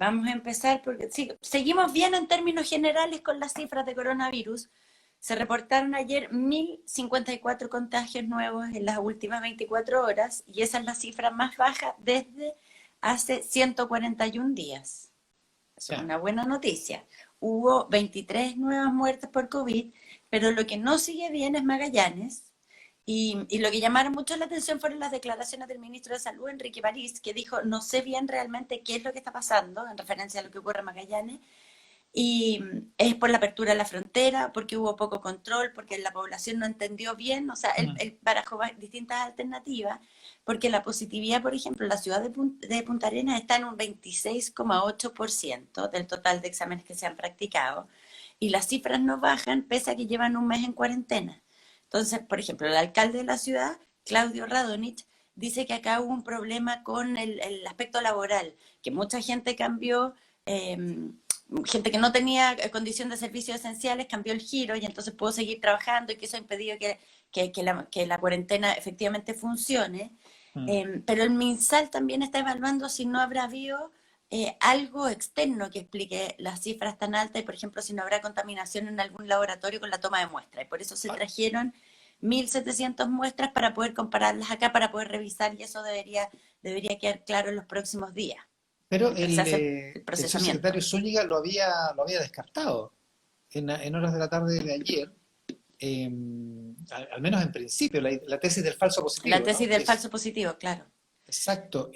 vamos a empezar porque sí, seguimos bien en términos generales con las cifras de coronavirus. Se reportaron ayer 1.054 contagios nuevos en las últimas 24 horas y esa es la cifra más baja desde hace 141 días. Eso es una buena noticia. Hubo 23 nuevas muertes por COVID, pero lo que no sigue bien es Magallanes. Y lo que llamaron mucho la atención fueron las declaraciones del ministro de Salud, Enrique París, que dijo, no sé bien realmente qué es lo que está pasando en referencia a lo que ocurre en Magallanes, y es por la apertura de la frontera, porque hubo poco control, porque la población no entendió bien, o sea, él barajó distintas alternativas, porque la positividad, por ejemplo, en la ciudad de Punta Arenas está en un 26,8% del total de exámenes que se han practicado, y las cifras no bajan pese a que llevan un mes en cuarentena. Entonces, por ejemplo, el alcalde de la ciudad, Claudio Radonich, dice que acá hubo un problema con el aspecto laboral, que mucha gente cambió, gente que no tenía condición de servicios esenciales cambió el giro y entonces pudo seguir trabajando y que eso ha impedido que la cuarentena efectivamente funcione. Pero el MinSal también está evaluando si no habrá habido algo externo que explique las cifras tan altas y, por ejemplo, si no habrá contaminación en algún laboratorio con la toma de muestras. Y por eso se trajeron 1.700 muestras para poder compararlas acá, para poder revisar, y eso debería quedar claro en los próximos días. Pero Se hace el el procesamiento. subsecretario Zúñiga lo había descartado en horas de la tarde de ayer, al menos en principio, la tesis del falso positivo, La tesis ¿no? del falso positivo, claro. Exacto.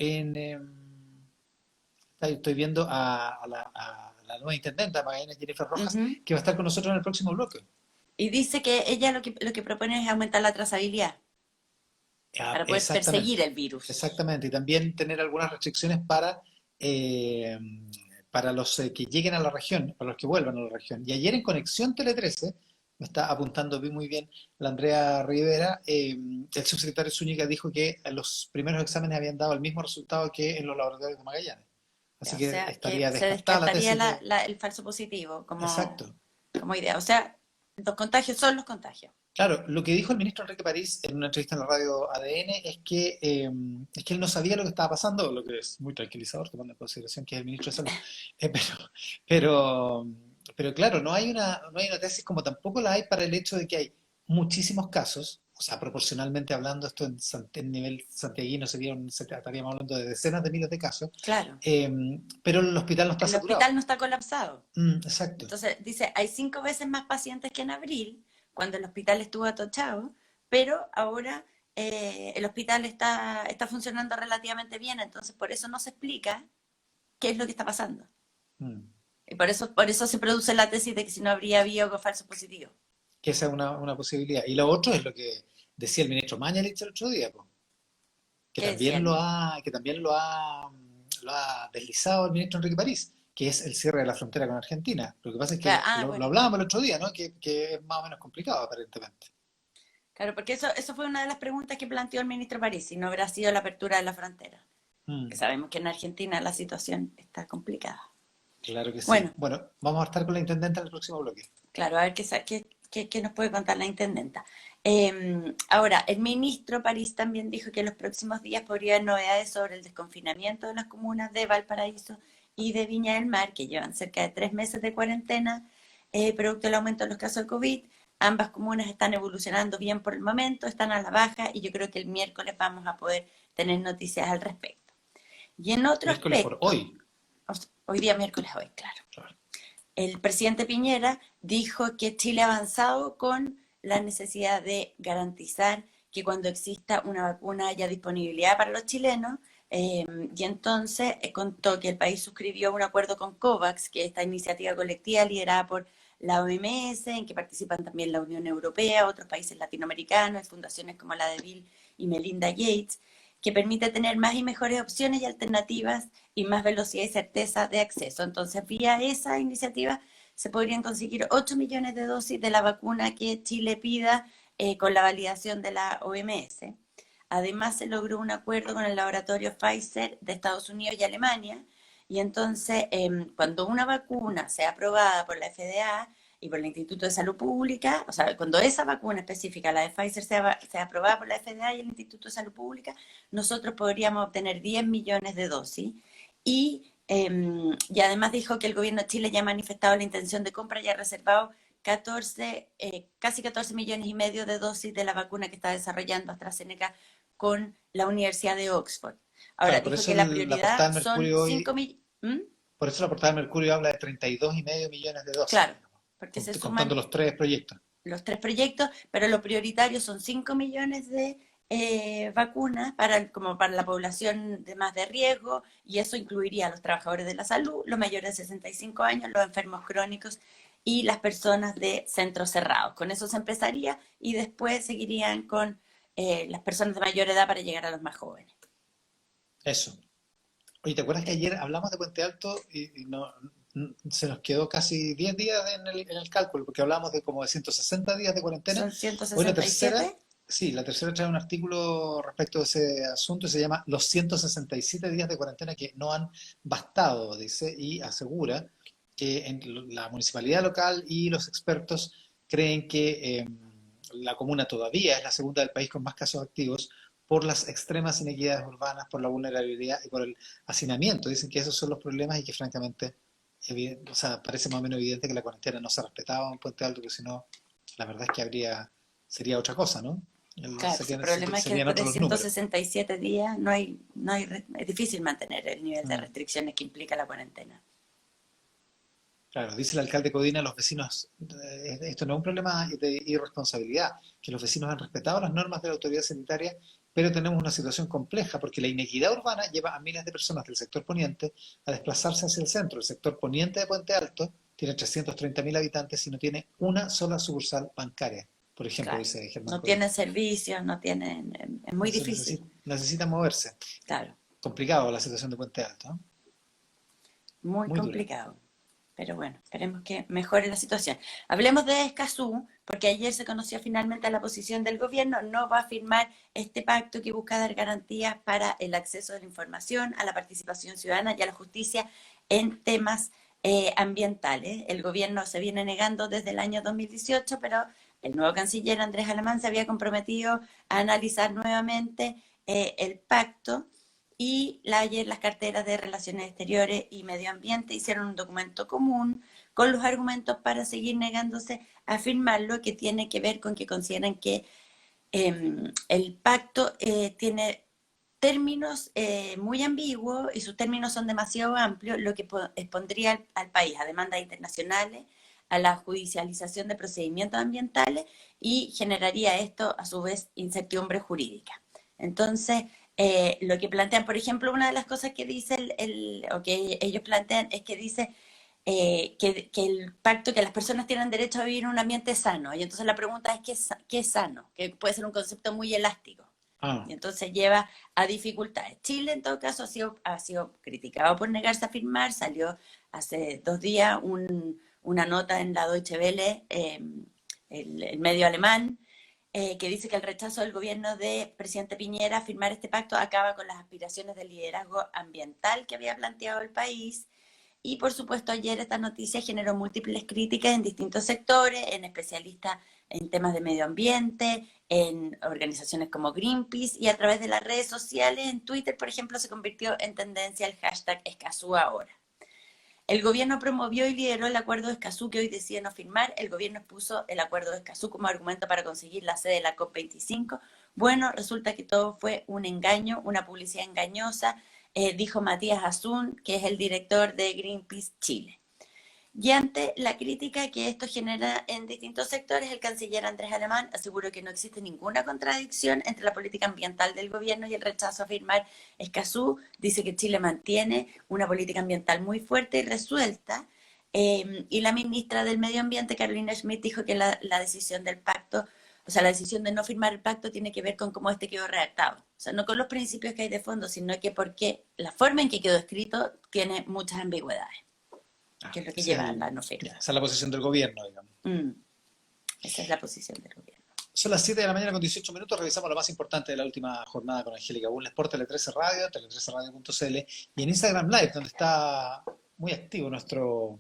Estoy viendo a la nueva intendenta, Magallanes, Jennifer Rojas, que va a estar con nosotros en el próximo bloque. Y dice que ella lo que propone es aumentar la trazabilidad para poder perseguir Exactamente, el virus. exactamente. Y también tener algunas restricciones eh, para los que lleguen a la región, para los que vuelvan a la región. Y ayer en Conexión Tele 13, me está apuntando muy bien la Andrea Rivera, el subsecretario Zúñiga dijo que los primeros exámenes habían dado el mismo resultado que en los laboratorios de Magallanes. Así O que sea, que estaría se descartada la descartaría tesis de... el falso positivo Exacto. como idea. O sea, los contagios son los contagios. Claro, lo que dijo el ministro Enrique París en una entrevista en la radio ADN es que él no sabía lo que estaba pasando, lo que es muy tranquilizador tomando en consideración que es el ministro de Salud. Eh, pero, pero, pero claro, no hay una tesis como tampoco la hay para el hecho de que hay muchísimos casos, o sea, proporcionalmente hablando, esto en nivel santiaguino estaríamos hablando de decenas de miles de casos, Claro. eh, pero el hospital no está El saturado. hospital no está colapsado. Exacto. Entonces, dice, hay 5 veces más pacientes que en abril, cuando el hospital estuvo atochado, pero ahora el hospital está funcionando relativamente bien, entonces por eso no se explica qué es lo que está pasando. Mm. Y por eso se produce la tesis de que si no habría habido falsos positivos. Que esa es una posibilidad. Y lo otro es lo que decía el ministro Mañalich el otro día, po, que ¿Qué también decían? lo ha deslizado el ministro Enrique París, que es el cierre de la frontera con Argentina. Lo que pasa es que lo Bueno, hablábamos el otro día, ¿no? Que es más o menos complicado aparentemente. claro, porque eso fue una de las preguntas que planteó el ministro París, si no habrá sido la apertura de la frontera. Que Mm, sabemos que en Argentina la situación está complicada. claro que sí. Bueno, Bueno, vamos a estar con la intendenta en el próximo bloque. claro, a ver qué nos puede contar la intendenta. Ahora, el ministro París también dijo que en los próximos días podría haber novedades sobre el desconfinamiento de las comunas de Valparaíso y de Viña del Mar, que llevan cerca de 3 meses de cuarentena, producto del aumento de los casos de COVID. Ambas comunas están evolucionando bien por el momento, están a la baja y yo creo que el miércoles vamos a poder tener noticias al respecto. Y en otro Miércoles por aspecto, hoy. hoy día miércoles, hoy, claro. Claro. El presidente Piñera dijo que Chile ha avanzado con la necesidad de garantizar que cuando exista una vacuna haya disponibilidad para los chilenos, y entonces contó que el país suscribió un acuerdo con COVAX, que es esta iniciativa colectiva liderada por la OMS, en que participan también la Unión Europea, otros países latinoamericanos y fundaciones como la de Bill y Melinda Gates, que permite tener más y mejores opciones y alternativas y más velocidad y certeza de acceso. Entonces, vía esa iniciativa se podrían conseguir 8 millones de dosis de la vacuna que Chile pida con la validación de la OMS. Además, se logró un acuerdo con el laboratorio Pfizer de Estados Unidos y Alemania, y entonces, cuando una vacuna sea aprobada por la FDA y por el Instituto de Salud Pública, o sea, cuando esa vacuna específica, la de Pfizer, sea aprobada por la FDA y el Instituto de Salud Pública, nosotros podríamos obtener 10 millones de dosis y Y además dijo que el gobierno de Chile ya ha manifestado la intención de compra y ha reservado casi 14 millones y medio de dosis de la vacuna que está desarrollando AstraZeneca con la Universidad de Oxford. Ahora, Claro, por dijo eso que la la portada prioridad del son Mercurio hoy, 5 millones. por eso la portada del Mercurio habla de 32,5 millones de dosis, Claro, digamos, porque se contando suman los tres proyectos. los 3 proyectos, pero lo prioritario son 5 millones de vacunas como para la población de más de riesgo, y eso incluiría a los trabajadores de la salud, los mayores de 65 años, los enfermos crónicos y las personas de centros cerrados. Con eso se empezaría y después seguirían con las personas de mayor edad para llegar a los más jóvenes. Eso. Oye, ¿te acuerdas que ayer hablamos de Puente Alto y se nos quedó casi 10 días en el cálculo, porque hablamos de como de 160 días de cuarentena? Son ciento Hoy la sesenta y tercera, siete sí, la tercera trae un artículo respecto a ese asunto y se llama Los 167 días de cuarentena que no han bastado, dice, y asegura que la municipalidad local y los expertos creen que la comuna todavía es la segunda del país con más casos activos por las extremas inequidades urbanas, por la vulnerabilidad y por el hacinamiento. Dicen que esos son los problemas y que francamente, o sea, parece más o menos evidente que la cuarentena no se respetaba en Puente Alto, que si no, la verdad es que sería otra cosa, ¿no? Claro, el problema es que Serían después de otros los ciento números. sesenta y siete días es difícil mantener el nivel de Mm. restricciones que implica la cuarentena. Claro, dice el alcalde Codina, los vecinos, esto no es un problema de irresponsabilidad, que los vecinos han respetado las normas de la autoridad sanitaria, pero tenemos una situación compleja porque la inequidad urbana lleva a miles de personas del sector poniente a desplazarse hacia el centro. El sector poniente de Puente Alto tiene 330.000 habitantes y no tiene una sola sucursal bancaria, por ejemplo, Claro, dice Germán no Codina. tienen servicios, no tienen, es muy Entonces difícil, necesita moverse. claro, Complicado la situación de Puente Alto, ¿no? muy Muy dura. complicado. Pero bueno, esperemos que mejore la situación. Hablemos de Escazú, porque ayer se conoció finalmente la posición del gobierno. No va a firmar este pacto que busca dar garantías para el acceso a la información, a la participación ciudadana y a la justicia en temas ambientales. El gobierno se viene negando desde el año 2018, pero el nuevo canciller Andrés Alemán se había comprometido a analizar nuevamente el pacto, y ayer las carteras de Relaciones Exteriores y Medio Ambiente hicieron un documento común con los argumentos para seguir negándose a firmarlo, que tiene que ver con que consideran que el pacto tiene términos muy ambiguos y sus términos son demasiado amplios, lo que expondría al país a demandas internacionales, a la judicialización de procedimientos ambientales, y generaría esto a su vez incertidumbre jurídica. Entonces, lo que plantean, por ejemplo, una de las cosas que dice o que ellos plantean es que dice que el pacto, que las personas tienen derecho a vivir en un ambiente sano. Y entonces la pregunta es, ¿qué es sano? Que puede ser un concepto muy elástico. Ah, Y entonces lleva a dificultades. Chile, en todo caso, ha sido criticado por negarse a firmar. Salió hace 2 días una nota en la Deutsche Welle, el medio alemán, que dice que el rechazo del gobierno de presidente Piñera a firmar este pacto acaba con las aspiraciones de liderazgo ambiental que había planteado el país. Y por supuesto, ayer esta noticia generó múltiples críticas en distintos sectores, en especialistas en temas de medio ambiente, en organizaciones como Greenpeace, y a través de las redes sociales. En Twitter, por ejemplo, se convirtió en tendencia el hashtag Escazú ahora. El gobierno promovió y lideró el acuerdo de Escazú, que hoy decide no firmar. El gobierno expuso el acuerdo de Escazú como argumento para conseguir la sede de la COP25. Bueno, resulta que todo fue un engaño, una publicidad engañosa, dijo Matías Azún, que es el director de Greenpeace Chile. Y ante la crítica que esto genera en distintos sectores, el canciller Andrés Alemán aseguró que no existe ninguna contradicción entre la política ambiental del gobierno y el rechazo a firmar Escazú. Dice que Chile mantiene una política ambiental muy fuerte y resuelta. Y la ministra del Medio Ambiente, Carolina Schmidt, dijo que la decisión del pacto, o sea, la decisión de no firmar el pacto tiene que ver con cómo este quedó redactado. O sea, no con los principios que hay de fondo, sino que porque la forma en que quedó escrito tiene muchas ambigüedades, que es lo que lleva a la no firma. esa es la posición del gobierno, digamos. Esa es la posición del gobierno. Son las 7 de la mañana con 18 minutos. Revisamos lo más importante de la última jornada con Angélica Bulnes por Tele13 Radio, tele13radio.cl y en Instagram Live, donde está muy activo nuestro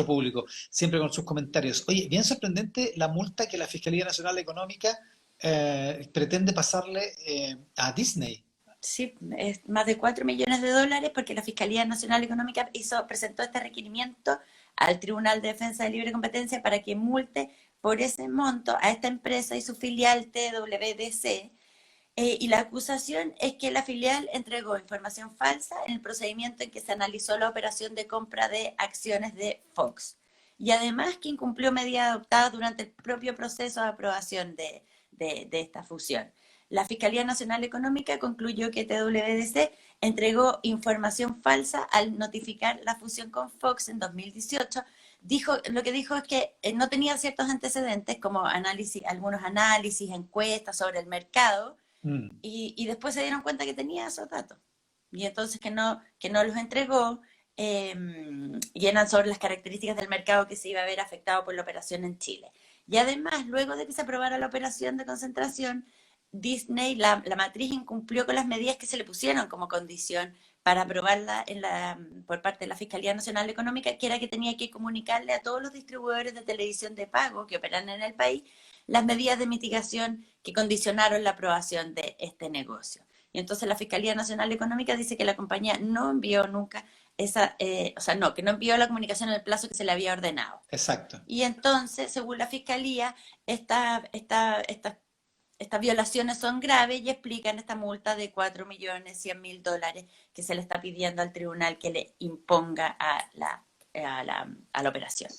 público, siempre con sus comentarios. Oye, bien sorprendente la multa que la Fiscalía Nacional Económica pretende pasarle a Disney. Sí, es más de 4 millones de dólares porque la Fiscalía Nacional Económica presentó este requerimiento al Tribunal de Defensa de Libre Competencia para que multe por ese monto a esta empresa y su filial TWDC. Y la acusación es que la filial entregó información falsa en el procedimiento en que se analizó la operación de compra de acciones de Fox. Y además que incumplió medidas adoptadas durante el propio proceso de aprobación de esta fusión. La Fiscalía Nacional Económica concluyó que TWDC entregó información falsa al notificar la fusión con Fox en 2018. Lo que dijo es que no tenía ciertos antecedentes como algunos análisis, encuestas sobre el mercado, Mm. y después se dieron cuenta que tenía esos datos. Y entonces que no los entregó, y eran sobre las características del mercado que se iba a ver afectado por la operación en Chile. Y además, luego de que se aprobara la operación de concentración, Disney, la matriz, incumplió con las medidas que se le pusieron como condición para aprobarla por parte de la Fiscalía Nacional Económica, que era que tenía que comunicarle a todos los distribuidores de televisión de pago que operan en el país las medidas de mitigación que condicionaron la aprobación de este negocio. Y entonces la Fiscalía Nacional Económica dice que la compañía no envió nunca que no envió la comunicación en el plazo que se le había ordenado. Exacto. Y entonces, según la Fiscalía, estas violaciones son graves y explican esta multa de 4.100.000 dólares que se le está pidiendo al tribunal que le imponga a la operación.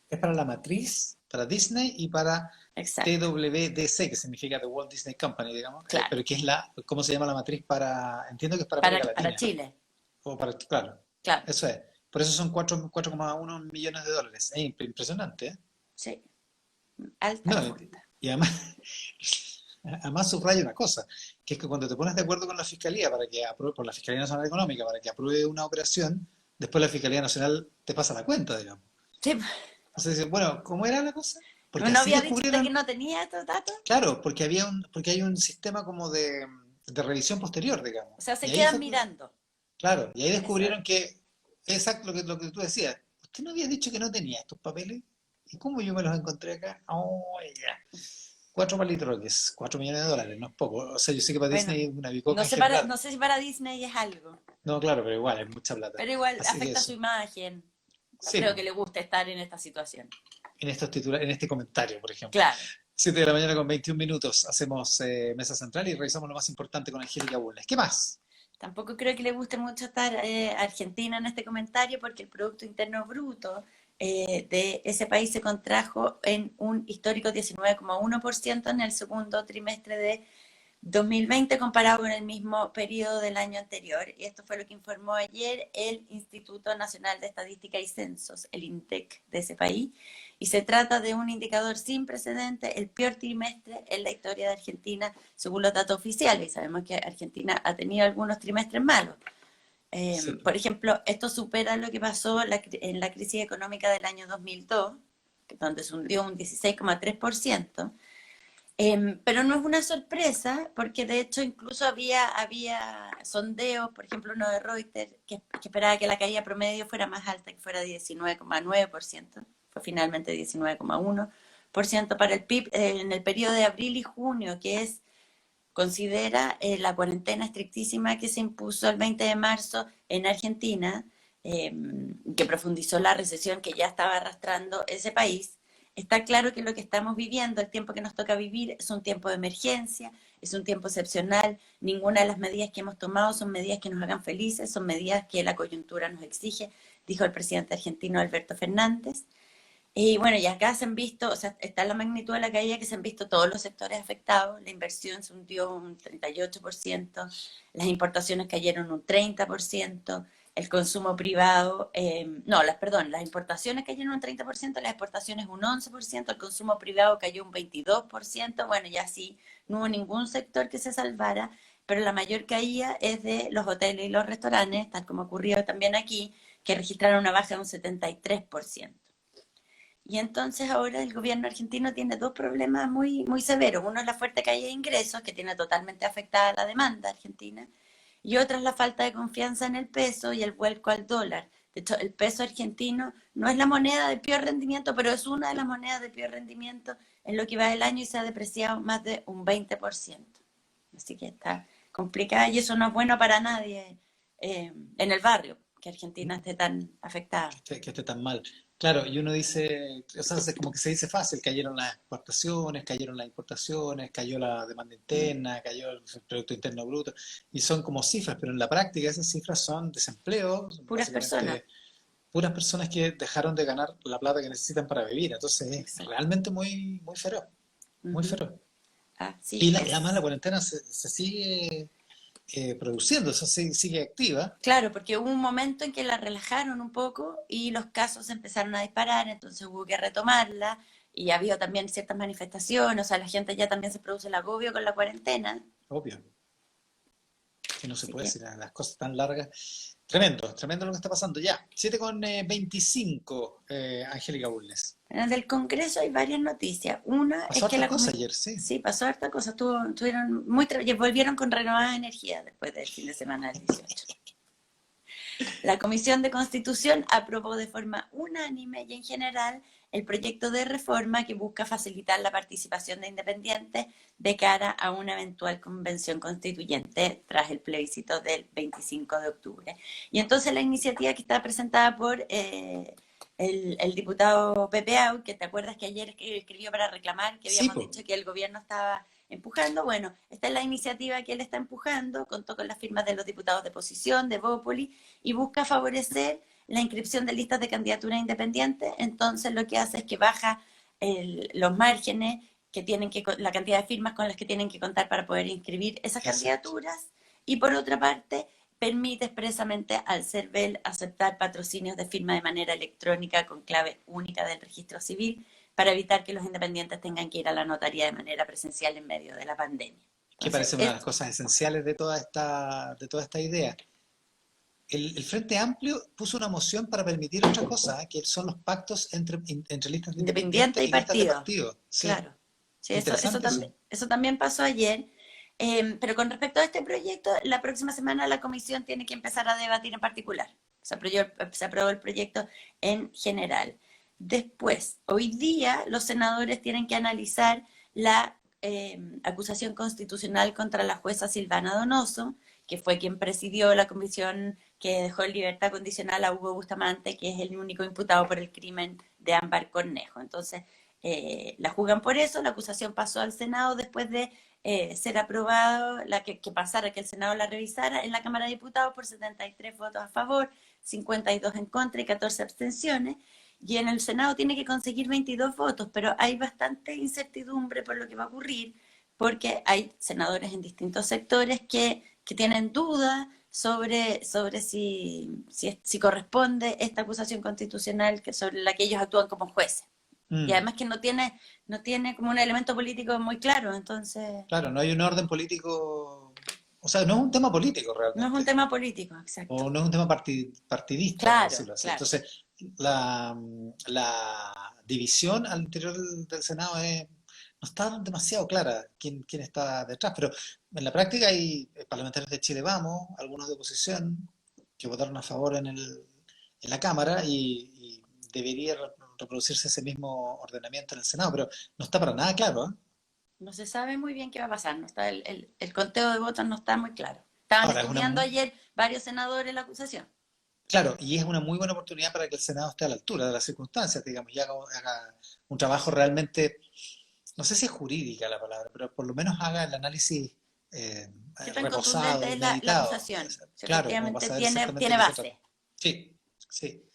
Es para la matriz, para Disney y para Exacto, TWDC, que significa The Walt Disney Company, digamos, claro. pero que es ¿cómo se llama la matriz para, entiendo que es para América Para Latina, Chile, o para, claro, claro. eso es. Por eso son 4,1 millones de dólares. Es impresionante, ¿eh? Sí, alta No, la multa. y además, además subraya una cosa, que es que cuando te pones de acuerdo con la Fiscalía para que apruebe, por la Fiscalía Nacional Económica, para que apruebe una operación, después la Fiscalía Nacional te pasa la cuenta, digamos. Sí, Entonces dicen, bueno, ¿cómo era la cosa? Porque ¿no así había dicho usted que descubrieron, no tenía estos datos? claro, porque hay un sistema como de revisión posterior, digamos. O sea, Y se ahí quedan fue, mirando. claro, y ahí Eso descubrieron es. que, exacto lo que tú decías, usted no había dicho que no tenía estos papeles, ¿y cómo yo me los encontré acá? Oh, ya. Cuatro palitroques, 4 millones de dólares, no es poco. O sea, yo sé que para Bueno, Disney es una no bicoca en sé, general. no sé si para Disney es algo, No, claro, pero igual, es mucha plata. pero igual Así que afecta su eso. imagen. No Sí, creo pues, que le guste estar en esta situación. en este comentario, por ejemplo. Claro, 7 de la mañana con 21 minutos. Hacemos mesa central y revisamos lo más importante con Angélica Bulnes. ¿Qué más? tampoco creo que le guste mucho estar Argentina en este comentario porque el Producto Interno Bruto de ese país se contrajo en un histórico 19,1% en el segundo trimestre de 2020 comparado con el mismo periodo del año anterior. Y esto fue lo que informó ayer el Instituto Nacional de Estadística y Censos, el INTEC de ese país. Y se trata de un indicador sin precedentes, el peor trimestre en la historia de Argentina, según los datos oficiales. Y sabemos que Argentina ha tenido algunos trimestres malos. Sí, Por ejemplo, esto supera lo que pasó en la crisis económica del año 2002, donde se hundió un 16,3%. Pero no es una sorpresa, porque de hecho incluso había sondeos, por ejemplo uno de Reuters, que esperaba que la caída promedio fuera más alta, que fuera 19,9%, fue finalmente 19,1% para el PIB en el periodo de abril y junio, considera la cuarentena estrictísima que se impuso el 20 de marzo en Argentina, eh, que profundizó la recesión que ya estaba arrastrando ese país. Está claro que lo que estamos viviendo, el tiempo que nos toca vivir, es un tiempo de emergencia, es un tiempo excepcional. Ninguna de las medidas que hemos tomado son medidas que nos hagan felices, son medidas que la coyuntura nos exige, dijo el presidente argentino Alberto Fernández. Y bueno, y acá se han visto, o sea, está la magnitud de la caída que se han visto todos los sectores afectados. La inversión se hundió un 38%, las importaciones cayeron un 30%, el consumo privado, las importaciones cayeron un 30%, las exportaciones un 11%, el consumo privado cayó un 22%. Bueno, ya sí, no hubo ningún sector que se salvara, pero la mayor caída es de los hoteles y los restaurantes, tal como ocurrió también aquí, que registraron una baja de un 73%. Y entonces ahora el gobierno argentino tiene dos problemas muy, muy severos. Uno es la fuerte caída de ingresos, que tiene totalmente afectada la demanda argentina, y otra es la falta de confianza en el peso y el vuelco al dólar. De hecho, el peso argentino no es la moneda de peor rendimiento, pero es una de las monedas de peor rendimiento en lo que va del año y se ha depreciado más de un 20%. Así que complicada y eso no es bueno para nadie en el barrio, que Argentina esté tan afectada. Que esté tan mal. Claro, y uno dice, o sea, como que se dice fácil, cayeron las exportaciones, cayeron las importaciones, cayó la demanda interna, cayó el Producto Interno Bruto, y son como cifras, pero en la práctica esas cifras son desempleo, son Puras personas. básicamente puras personas que dejaron de ganar la plata que necesitan para vivir, entonces es Exacto. realmente muy, muy feroz, muy Ujú. feroz. Así Y además la es. cuarentena se sigue produciendo, o sea, sigue activa. Claro, porque hubo un momento en que la relajaron un poco y los casos empezaron a disparar, entonces hubo que retomarla y ha habido también ciertas manifestaciones, o sea, la gente ya también se produce el agobio con la cuarentena. Obvio, que no se Así puede que decir las cosas tan largas. Tremendo, tremendo lo que está pasando. Ya, 7:25, Angélica Bulnes. en el del Congreso hay varias noticias. Una es Pasó que hartas cosas ayer, sí. sí, pasó harta cosa, estuvieron y volvieron con renovada energía después del fin de semana del 18. La Comisión de Constitución aprobó de forma unánime y en general el proyecto de reforma que busca facilitar la participación de independientes de cara a una eventual convención constituyente tras el plebiscito del 25 de octubre. Y entonces la iniciativa que está presentada por el diputado Pepe Au, que te acuerdas que ayer escribió para reclamar que Sí, habíamos pues. dicho que el gobierno estaba empujando. Bueno, esta es la iniciativa que él está empujando, contó con las firmas de los diputados de oposición, de Bópoli, y busca favorecer la inscripción de listas de candidaturas independientes. Entonces lo que hace es que baja los márgenes que tienen que, la cantidad de firmas con las que tienen que contar para poder inscribir esas Exacto. candidaturas, y por otra parte permite expresamente al CERVEL aceptar patrocinios de firma de manera electrónica con clave única del registro civil para evitar que los independientes tengan que ir a la notaría de manera presencial en medio de la pandemia. Que Entonces, parece una de las cosas esenciales de toda esta idea. El Frente Amplio puso una moción para permitir otra cosa, que son los pactos entre listas de independiente independientes y y listas de partido, partido. Sí, claro. Sí, interesante eso. eso también pasó ayer. Pero con respecto a este proyecto, la próxima semana la comisión tiene que empezar a debatir en particular. Se aprobó el proyecto en general. Después, hoy día los senadores tienen que analizar la acusación constitucional contra la jueza Silvana Donoso, que fue quien presidió la comisión que dejó en libertad condicional a Hugo Bustamante, que es el único imputado por el crimen de Ámbar Cornejo. Entonces, la juzgan por eso, la acusación pasó al Senado después de ser aprobado, que pasara, que el Senado la revisara en la Cámara de Diputados por 73 votos a favor, 52 en contra y 14 abstenciones. Y en el Senado tiene que conseguir 22 votos, pero hay bastante incertidumbre por lo que va a ocurrir, porque hay senadores en distintos sectores que tienen dudas sobre si corresponde esta acusación constitucional sobre la que ellos actúan como jueces. Y Mm, además que no tiene como un elemento político muy claro, entonces claro, no hay un orden político, o sea, no es un tema político no es un realmente, tema político, exacto. o no es un tema partidista, por Claro, decirlo así. claro. Entonces, la división al interior del Senado no está demasiado clara quién está detrás, pero en la práctica hay parlamentarios de Chile Vamos, algunos de oposición, que votaron a favor en la Cámara y debería reproducirse ese mismo ordenamiento en el Senado, pero no está para nada claro, ¿eh? No se sabe muy bien qué va a pasar, no está el conteo de votos no está muy claro. Estaban Ahora, estudiando ayer varios senadores la acusación. claro, y es una muy buena oportunidad para que el Senado esté a la altura de las circunstancias, digamos, y haga un trabajo realmente, no sé si es jurídica la palabra, pero por lo menos haga el análisis eh, ¿Qué tan reposado contundente y es la meditado. acusación? Si Claro, como para efectivamente saber tiene, exactamente tiene de qué se trata. base. Sí, sí.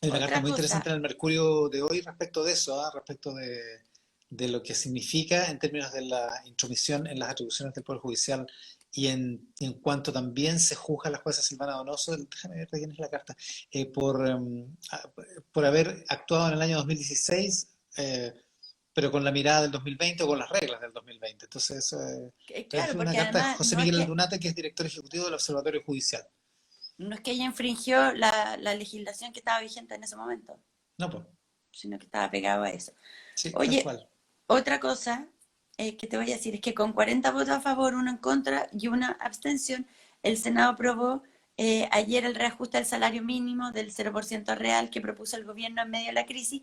Hay una carta Otra muy cosa, interesante en el Mercurio de hoy respecto de eso, respecto de lo que significa en términos de la intromisión en las atribuciones del Poder Judicial y en cuanto también se juzga a la jueza Silvana Donoso, déjame ver de quién es la carta, por haber actuado en el año 2016, pero con la mirada del 2020 o con las reglas del 2020. Entonces, es claro, una porque carta de además José Miguel Aldunate, que es director ejecutivo del Observatorio Judicial. no es que ella infringió la legislación que estaba vigente en ese momento, No, pues, sino que estaba pegado a eso. sí, tal Oye, cual. otra cosa que te voy a decir es que con 40 votos a favor, uno en contra y una abstención, el Senado aprobó ayer el reajuste del salario mínimo del 0% real que propuso el gobierno en medio de la crisis.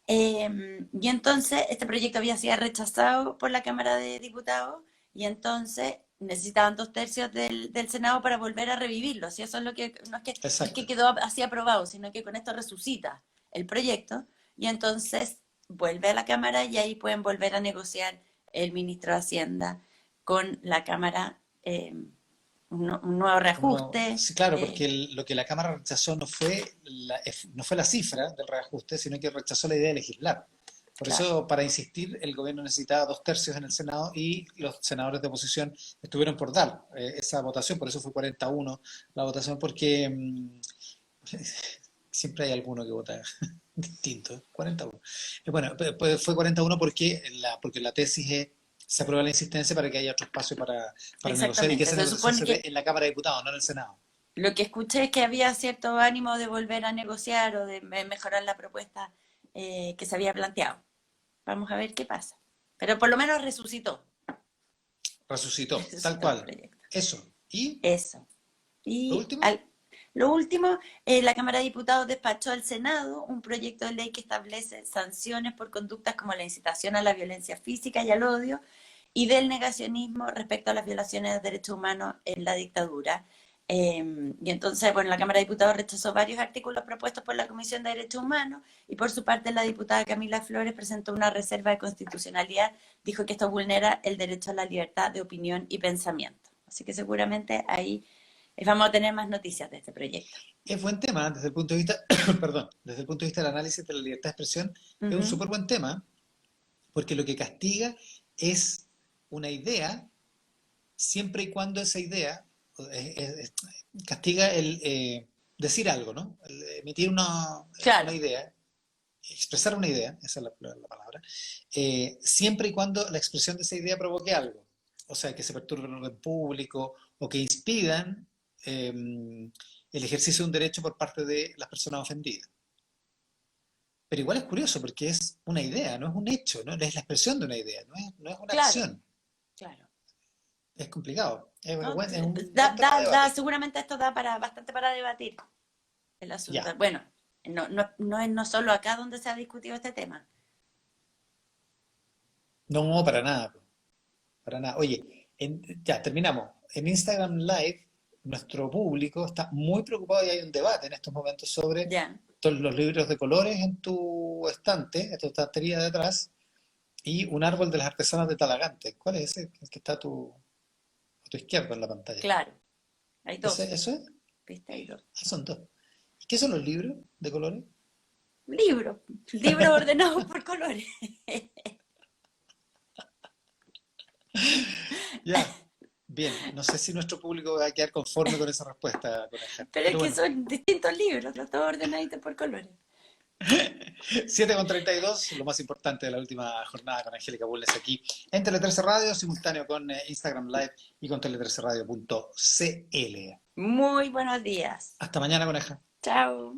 Y entonces este proyecto había sido rechazado por la Cámara de Diputados y entonces necesitaban 2/3 del Senado para volver a revivirlo. Si eso es lo que, no es Exacto. que quedó así aprobado, sino que con esto resucita el proyecto y entonces vuelve a la Cámara y ahí pueden volver a negociar el ministro de Hacienda con la Cámara un nuevo reajuste. Sí, claro, porque lo que la Cámara rechazó no fue la cifra del reajuste, sino que rechazó la idea de legislar. Por Claro, eso, para insistir, el gobierno necesitaba 2/3 en el Senado y los senadores de oposición estuvieron por dar esa votación, por eso fue 41 la votación, porque siempre hay alguno que vota distinto, 41. Bueno, pues fue 41 porque la tesis es, se aprueba la insistencia para que haya otro espacio para negociar y que exactamente. esa Se negociación supone se dé que en la Cámara de Diputados, no en el Senado. lo que escuché es que había cierto ánimo de volver a negociar o de mejorar la propuesta que se había planteado. Vamos a ver qué pasa. Pero por lo menos resucitó, Resucitó, tal resucitó el cual. proyecto. Eso. ¿Y Eso. lo Y último? lo último, la Cámara de Diputados despachó al Senado un proyecto de ley que establece sanciones por conductas como la incitación a la violencia física y al odio y del negacionismo respecto a las violaciones de derechos humanos en la dictadura. Y entonces, bueno, la Cámara de Diputados rechazó varios artículos propuestos por la Comisión de Derechos Humanos y por su parte la diputada Camila Flores presentó una reserva de constitucionalidad, dijo que esto vulnera el derecho a la libertad de opinión y pensamiento. Así que seguramente ahí vamos a tener más noticias de este proyecto. Es buen tema desde el punto de vista, perdón, desde el punto de vista del análisis de la libertad de expresión, es un Ujú. súper buen tema, porque lo que castiga es una idea, siempre y cuando esa idea castiga el decir algo, ¿no? El emitir una Claro, idea, expresar una idea, esa es la palabra, siempre y cuando la expresión de esa idea provoque algo. O sea, que se perturbe el orden público o que impidan el ejercicio de un derecho por parte de las personas ofendidas. Pero igual es curioso porque es una idea, no es un hecho, ¿no? Es la expresión de una idea, no es una claro, acción. claro. Es complicado. ¿No? Es un buen tema de debate. Seguramente esto da para bastante para debatir el asunto. Ya. Bueno, no es no solo acá donde se ha discutido este tema. No, para nada. Para nada. Oye, ya terminamos. En Instagram Live, nuestro público está muy preocupado y hay un debate en estos momentos sobre Ya. todos los libros de colores en tu estante, en tu estantería de atrás, y un árbol de las artesanas de Talagante. ¿Cuál es ese? El que está a tu izquierda en la pantalla. Claro, hay ¿Ese, dos. eso es? ¿Viste? Hay dos. Ah, son dos. ¿Y qué son los libros de colores? Libros ordenados por colores. Ya. Bien, no sé si nuestro público va a quedar conforme con esa respuesta, Coneja. Pero es Pero que bueno, son distintos libros, no todos ordenaditos por colores. 7:32, lo más importante de la última jornada con Angélica Bulnes aquí en Tele13 Radio, simultáneo con Instagram Live y con tele13radio.cl. Muy buenos días. Hasta mañana, Coneja. Chao.